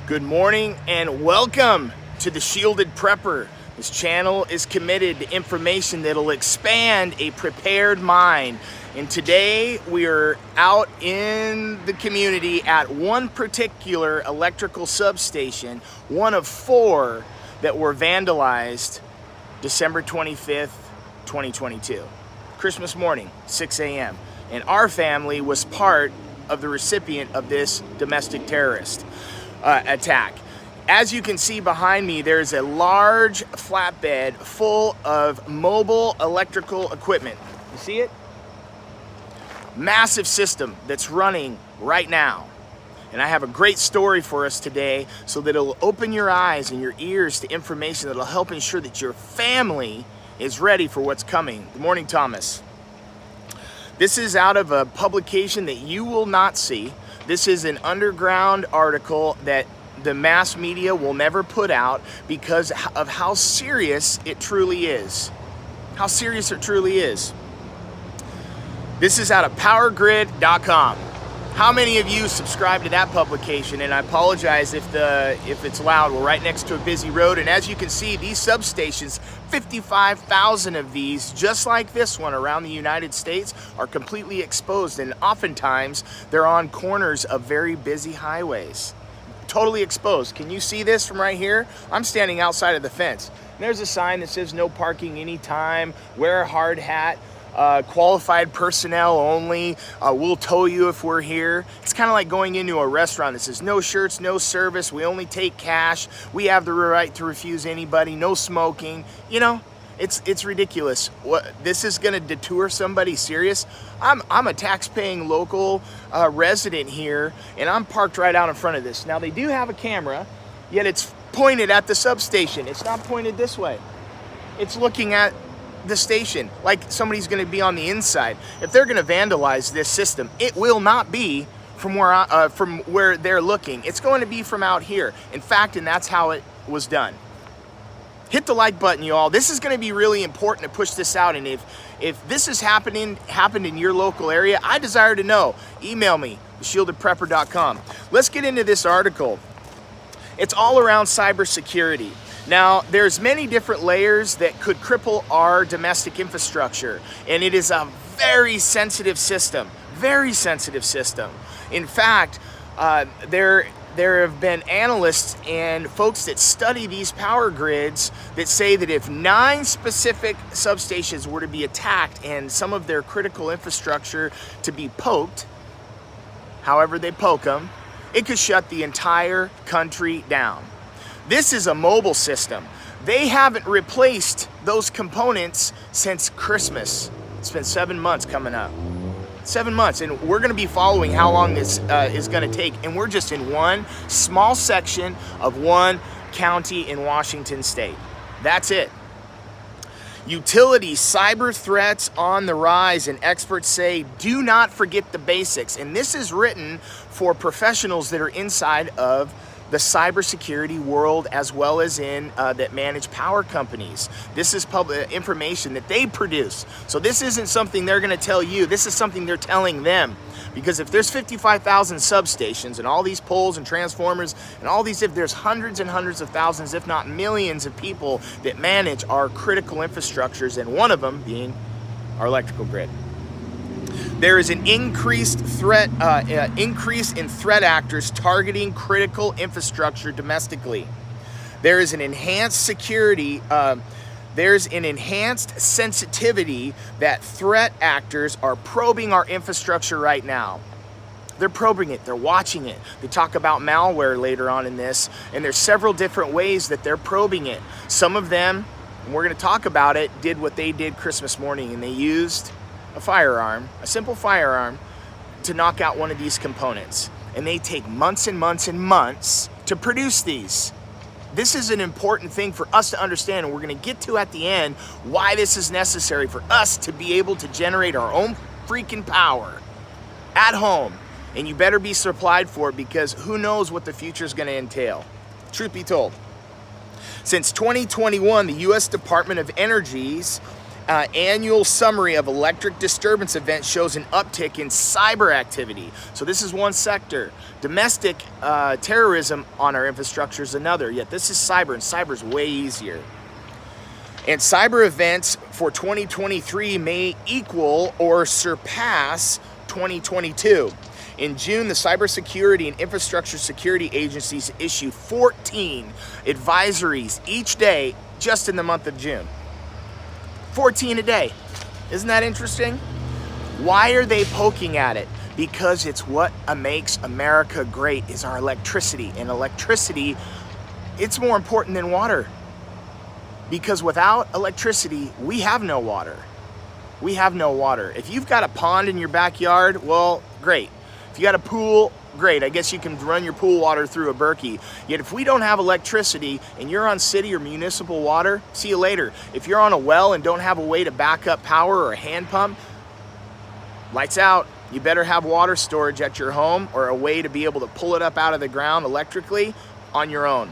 Good morning and welcome to the Shielded Prepper. This channel is committed to information that'll expand a prepared mind. And today we are out in the community at one particular electrical substation, one of 4 that were vandalized December 25th, 2022. Christmas morning, 6 a.m. And our family was part of the recipient of this domestic terrorist attack. As you can see behind me, there's a large flatbed full of mobile electrical equipment. You see it? Massive system that's running right now. And I have a great story for us today so that it'll open your eyes and your ears to information that'll help ensure that your family is ready for what's coming. Good morning, Thomas. This is out of a publication that you will not see. This is an underground article that the mass media will never put out because of how serious it truly is. How serious it truly is. This is out of powergrid.com. How many of you subscribe to that publication? And I apologize if it's loud. We're right next to a busy road, and as you can see, these substations, 55,000 of these, just like this one around the United States, are completely exposed, and oftentimes they're on corners of very busy highways. Totally exposed. Can you see this from right here? I'm standing outside of the fence. There's a sign that says no parking anytime, wear a hard hat. Qualified personnel only, we'll tow you if we're here. It's kind of like going into a restaurant that says no shirts, no service, we only take cash, we have the right to refuse anybody, no smoking. You know, it's ridiculous. This is gonna deter somebody serious? I'm a tax-paying local resident here, and I'm parked right out in front of this. Now they do have a camera, yet it's pointed at the substation. It's not pointed this way. It's looking at the station like somebody's going to be on the inside. If they're going to vandalize this system, it will not be from where they're looking. It's going to be from out here. In fact, and that's how it was done. Hit the like button, y'all. This is going to be really important to push this out, and if this has happened in your local area, I desire to know. Email me, shieldedprepper.com. Let's get into this article. It's all around cybersecurity. Now, there's many different layers that could cripple our domestic infrastructure, and it is a very sensitive system, very sensitive system. In fact, there have been analysts and folks that study these power grids that say that if 9 specific substations were to be attacked and some of their critical infrastructure to be poked, however they poke them, it could shut the entire country down. This is a mobile system. They haven't replaced those components since Christmas. It's been 7 months coming up. 7 months, and we're gonna be following how long this is gonna take, and we're just in one small section of one county in Washington state. That's it. Utility cyber threats on the rise, and experts say do not forget the basics. And this is written for professionals that are inside of the cybersecurity world, as well as in that manage power companies. This is public information that they produce. So this isn't something they're gonna tell you, this is something they're telling them. Because if there's 55,000 substations and all these poles and transformers and all these, if there's hundreds and hundreds of thousands, if not millions of people that manage our critical infrastructures, and one of them being our electrical grid. There is an increase in threat actors targeting critical infrastructure domestically. There is an enhanced security, there's an enhanced sensitivity that threat actors are probing our infrastructure right now. They're probing it, they're watching it. They talk about malware later on in this, and there's several different ways that they're probing it. Some of them, and we're gonna talk about it, did what they did Christmas morning, and they used a firearm, a simple firearm, to knock out one of these components. And they take months and months and months to produce these. This is an important thing for us to understand, and we're gonna get to at the end why this is necessary for us to be able to generate our own freaking power at home. And you better be supplied for it, because who knows what the future is gonna entail. Truth be told. Since 2021, the U.S. Department of Energy's annual summary of electric disturbance events shows an uptick in cyber activity. So this is one sector. Domestic terrorism on our infrastructure is another. Yet this is cyber, and cyber is way easier. And cyber events for 2023 may equal or surpass 2022. In June, the Cybersecurity and Infrastructure Security Agencies issued 14 advisories each day just in the month of June. 14 a day. Isn't that interesting? Why are they poking at it? Because it's what makes America great is our electricity. And electricity, it's more important than water. Because without electricity, we have no water. We have no water. If you've got a pond in your backyard, well, great. If you got a pool, great. I guess you can run your pool water through a Berkey. Yet if we don't have electricity and you're on city or municipal water, see you later. If you're on a well and don't have a way to back up power or a hand pump, lights out. You better have water storage at your home or a way to be able to pull it up out of the ground electrically on your own.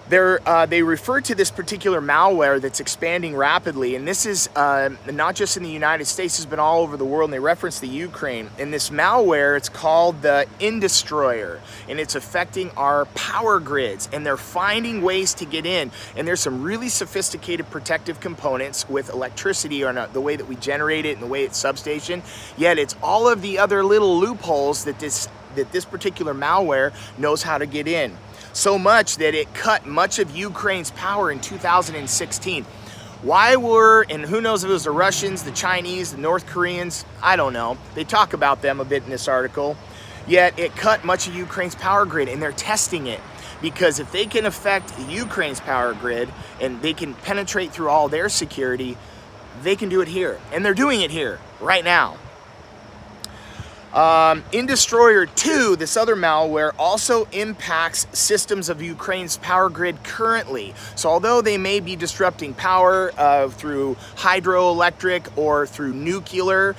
They refer to this particular malware that's expanding rapidly, and this is not just in the United States, it's been all over the world, and they reference the Ukraine. And this malware, it's called the Indestroyer, and it's affecting our power grids, and they're finding ways to get in. And there's some really sophisticated protective components with electricity or the way that we generate it and the way it's substation, yet it's all of the other little loopholes that this particular malware knows how to get in. So much that it cut much of Ukraine's power in 2016. Why and who knows if it was the Russians, the Chinese, the North Koreans, I don't know. They talk about them a bit in this article. Yet it cut much of Ukraine's power grid, and they're testing it. Because if they can affect Ukraine's power grid and they can penetrate through all their security, they can do it here. And they're doing it here right now. Indestroyer 2, this other malware, also impacts systems of Ukraine's power grid currently. So although they may be disrupting power through hydroelectric or through nuclear,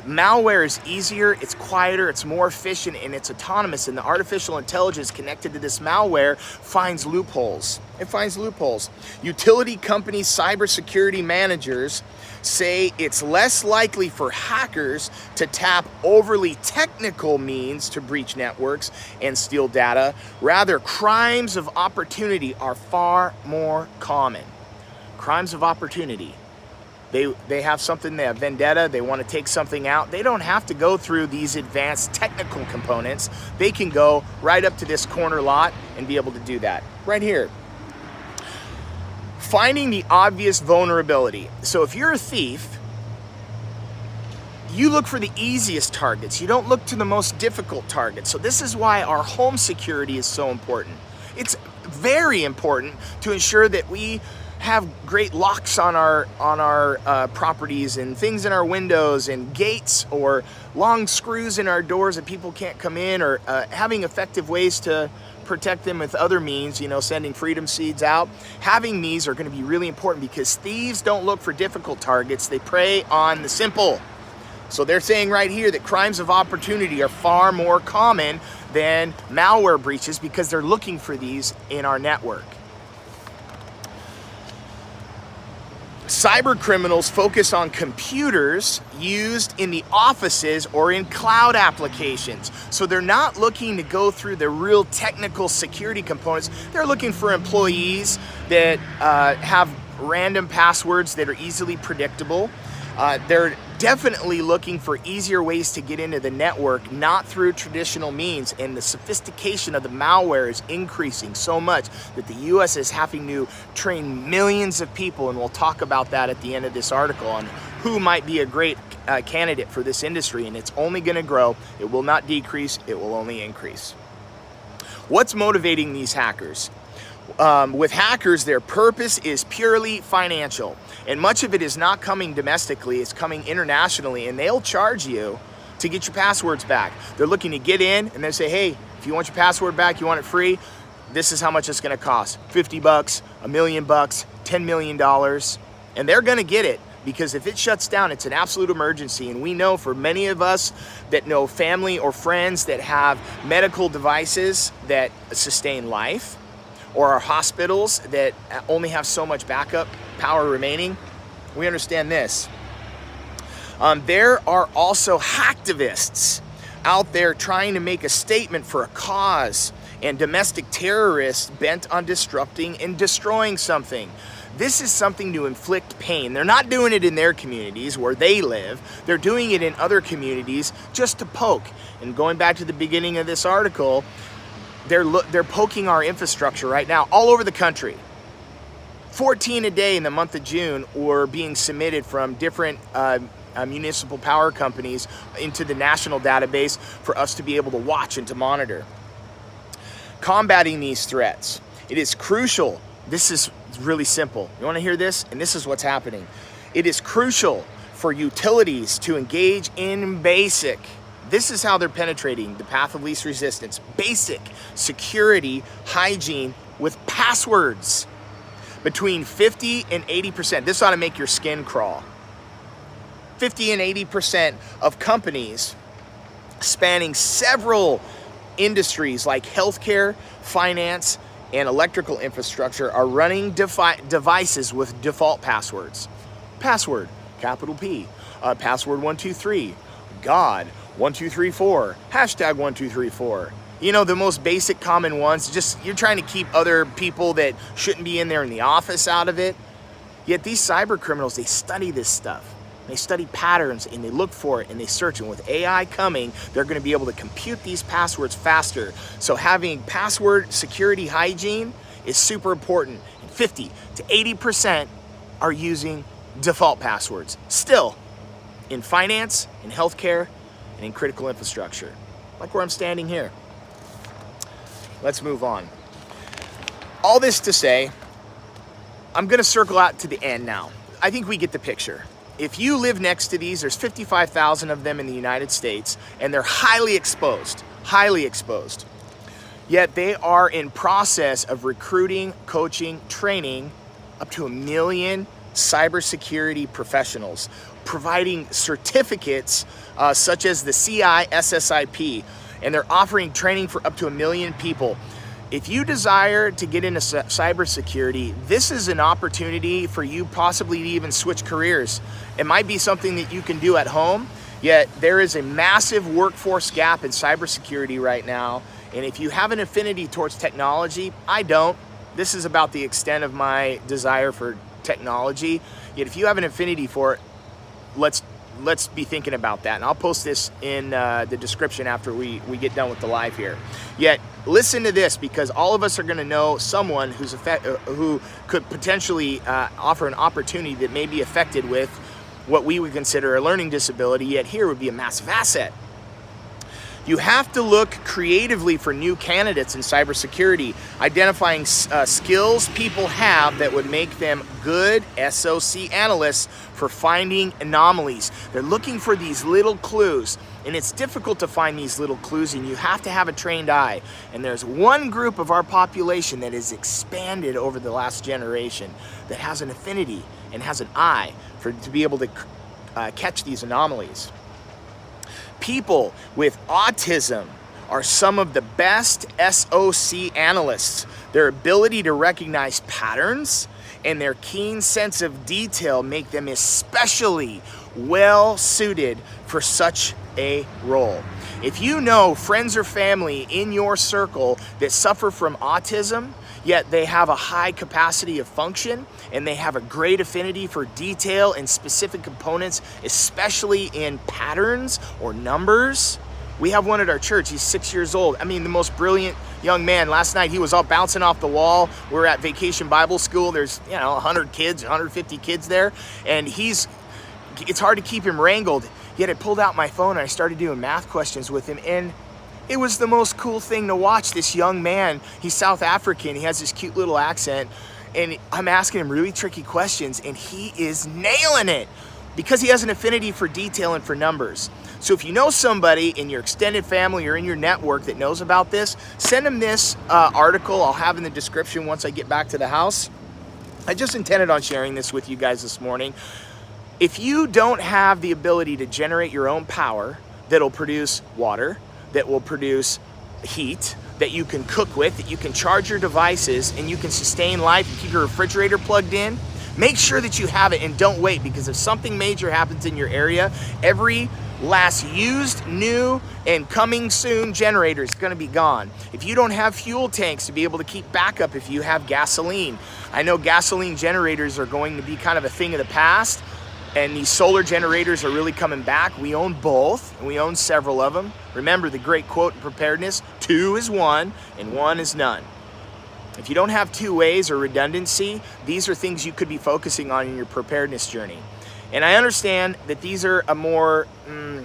malware is easier, it's quieter, it's more efficient, and it's autonomous. And the artificial intelligence connected to this malware finds loopholes. It finds loopholes. Utility company cybersecurity managers say it's less likely for hackers to tap overly technical means to breach networks and steal data. Rather, crimes of opportunity are far more common. Crimes of opportunity. They have something, they have vendetta, they want to take something out. They don't have to go through these advanced technical components. They can go right up to this corner lot and be able to do that. Right here. Finding the obvious vulnerability. So if you're a thief, you look for the easiest targets. You don't look to the most difficult targets. So this is why our home security is so important. It's very important to ensure that we have great locks on our properties and things in our windows and gates or long screws in our doors that people can't come in, or having effective ways to protect them with other means, sending freedom seeds out. Having these are going to be really important because thieves don't look for difficult targets. They prey on the simple. So they're saying right here that crimes of opportunity are far more common than malware breaches because they're looking for these in our network. Cyber criminals focus on computers used in the offices or in cloud applications. So they're not looking to go through the real technical security components. They're looking for employees that have random passwords that are easily predictable. They're definitely looking for easier ways to get into the network, not through traditional means. And the sophistication of the malware is increasing so much that the U.S. is having to train millions of people. And we'll talk about that at the end of this article on who might be a great candidate for this industry. And it's only going to grow. It will not decrease. It will only increase. What's motivating these hackers? With hackers, their purpose is purely financial, and much of it is not coming domestically, it's coming internationally, and they'll charge you to get your passwords back. They're looking to get in, and they say, hey, if you want your password back, you want it free, this is how much it's going to cost. $50, $1 million, $10 million, and they're going to get it. Because if it shuts down, it's an absolute emergency. And we know for many of us that know family or friends that have medical devices that sustain life, or our hospitals that only have so much backup power remaining, we understand this. There are also hacktivists out there trying to make a statement for a cause, and domestic terrorists bent on disrupting and destroying something. This is something to inflict pain. They're not doing it in their communities where they live. They're doing it in other communities just to poke. And going back to the beginning of this article, they're poking our infrastructure right now all over the country. 14 a day in the month of June were being submitted from different municipal power companies into the national database for us to be able to watch and to monitor. Combating these threats, it is crucial. This is really simple. You want to hear this? And this is what's happening. It is crucial for utilities to engage in basic. This is how they're penetrating the path of least resistance. Basic security hygiene with passwords. Between 50 and 80%. This ought to make your skin crawl. 50 and 80% of companies spanning several industries like healthcare, finance, and electrical infrastructure are running devices with default passwords. Password, capital P. Password 123. God, 1234. Hashtag 1234. You know, the most basic common ones, just you're trying to keep other people that shouldn't be in there in the office out of it. Yet these cyber criminals, they study this stuff. They study patterns and they look for it and they search. And with AI coming, they're going to be able to compute these passwords faster. So having password security hygiene is super important. And 50 to 80% are using default passwords. Still, in finance, in healthcare, and in critical infrastructure. Like where I'm standing here. Let's move on. All this to say, I'm going to circle out to the end now. I think we get the picture. If you live next to these, there's 55,000 of them in the United States, and they're highly exposed. Yet they are in process of recruiting, coaching, training up to 1 million cybersecurity professionals, providing certificates such as the CISSIP, and they're offering training for up to 1 million people. If you desire to get into cybersecurity, this is an opportunity for you possibly to even switch careers. It might be something that you can do at home, yet there is a massive workforce gap in cybersecurity right now. And if you have an affinity towards technology, I don't. This is about the extent of my desire for technology. Yet if you have an affinity for it, let's be thinking about that. And I'll post this in the description after we get done with the live here. Yet listen to this, because all of us are going to know someone who could potentially offer an opportunity that may be affected with what we would consider a learning disability, yet here would be a massive asset. You have to look creatively for new candidates in cybersecurity, identifying skills people have that would make them good SOC analysts for finding anomalies. They're looking for these little clues, and it's difficult to find these little clues, and you have to have a trained eye. And there's one group of our population that has expanded over the last generation that has an affinity and has an eye to be able to catch these anomalies. People with autism are some of the best SOC analysts. Their ability to recognize patterns and their keen sense of detail make them especially well suited for such a role. If you know friends or family in your circle that suffer from autism, yet they have a high capacity of function and they have a great affinity for detail and specific components, especially in patterns or numbers. We have one at our church. He's 6 years old. I mean, the most brilliant young man. Last night he was all bouncing off the wall. We're at Vacation Bible School. There's 100 kids, 150 kids there, and it's hard to keep him wrangled. Yet I pulled out my phone and I started doing math questions with him, and it was the most cool thing to watch. This young man, he's South African, he has this cute little accent, and I'm asking him really tricky questions, and he is nailing it because he has an affinity for detail and for numbers. So if you know somebody in your extended family or in your network that knows about this, send them this article I'll have in the description once I get back to the house. I just intended on sharing this with you guys this morning. If you don't have the ability to generate your own power that'll produce water, that will produce heat, that you can cook with, that you can charge your devices, and you can sustain life and keep your refrigerator plugged in. Make sure that you have it and don't wait, because if something major happens in your area, every last used, new, and coming soon generator is going to be gone. If you don't have fuel tanks to be able to keep backup if you have gasoline, I know gasoline generators are going to be kind of a thing of the past, and these solar generators are really coming back. We own both, and we own several of them. Remember the great quote in preparedness, 2 is 1 and 1 is none. If you don't have 2 ways or redundancy, these are things you could be focusing on in your preparedness journey. And I understand that these are a more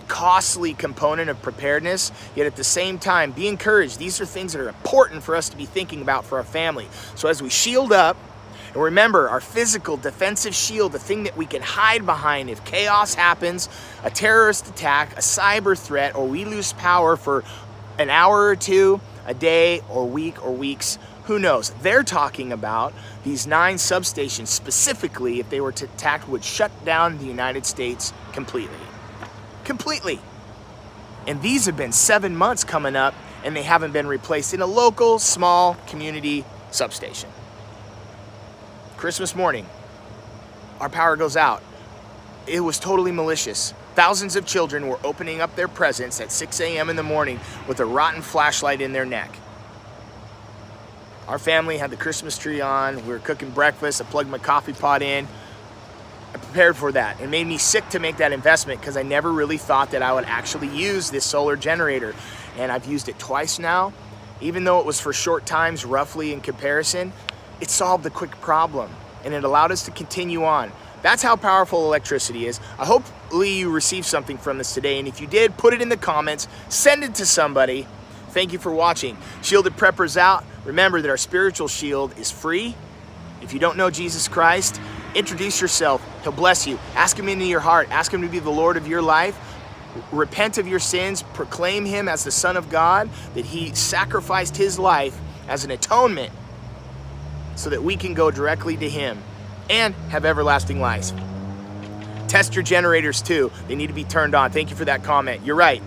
costly component of preparedness, yet at the same time, be encouraged. These are things that are important for us to be thinking about for our family. So as we shield up, and remember, our physical defensive shield, the thing that we can hide behind if chaos happens, a terrorist attack, a cyber threat, or we lose power for an hour or 2, a day or week or weeks, who knows? They're talking about these 9 substations specifically, if they were attacked, would shut down the United States completely. Completely. And these have been 7 months coming up, and they haven't been replaced in a local, small community substation. Christmas morning, our power goes out. It was totally malicious. Thousands of children were opening up their presents at 6 a.m. in the morning with a rotten flashlight in their neck. Our family had the Christmas tree on. We were cooking breakfast. I plugged my coffee pot in. I prepared for that. It made me sick to make that investment because I never really thought that I would actually use this solar generator. And I've used it twice now. Even though it was for short times, roughly in comparison, it solved a quick problem and it allowed us to continue on. That's how powerful electricity is. I hope you received something from this today. And if you did, put it in the comments. Send it to somebody. Thank you for watching. Shielded Preppers out. Remember that our spiritual shield is free. If you don't know Jesus Christ, introduce yourself. He'll bless you. Ask him into your heart. Ask him to be the Lord of your life. Repent of your sins. Proclaim him as the Son of God, that he sacrificed his life as an atonement so that we can go directly to him and have everlasting life. Test your generators too. They need to be turned on. Thank you for that comment. You're right.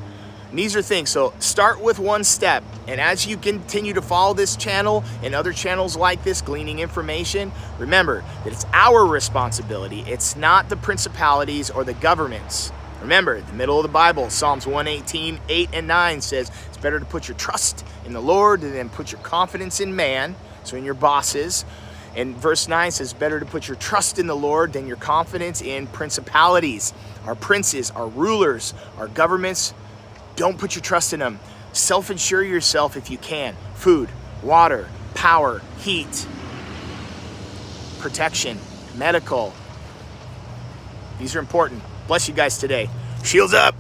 And these are things, so start with one step, and as you continue to follow this channel and other channels like this, gleaning information, remember that it's our responsibility. It's not the principalities or the governments. Remember, the middle of the Bible, Psalms 118, 8 and 9 says, it's better to put your trust in the Lord than put your confidence in man, so in your bosses. And verse 9 says, better to put your trust in the Lord than your confidence in principalities. Our princes, our rulers, our governments. Don't put your trust in them. Self-insure yourself if you can. Food, water, power, heat, protection, medical. These are important. Bless you guys today. Shields up.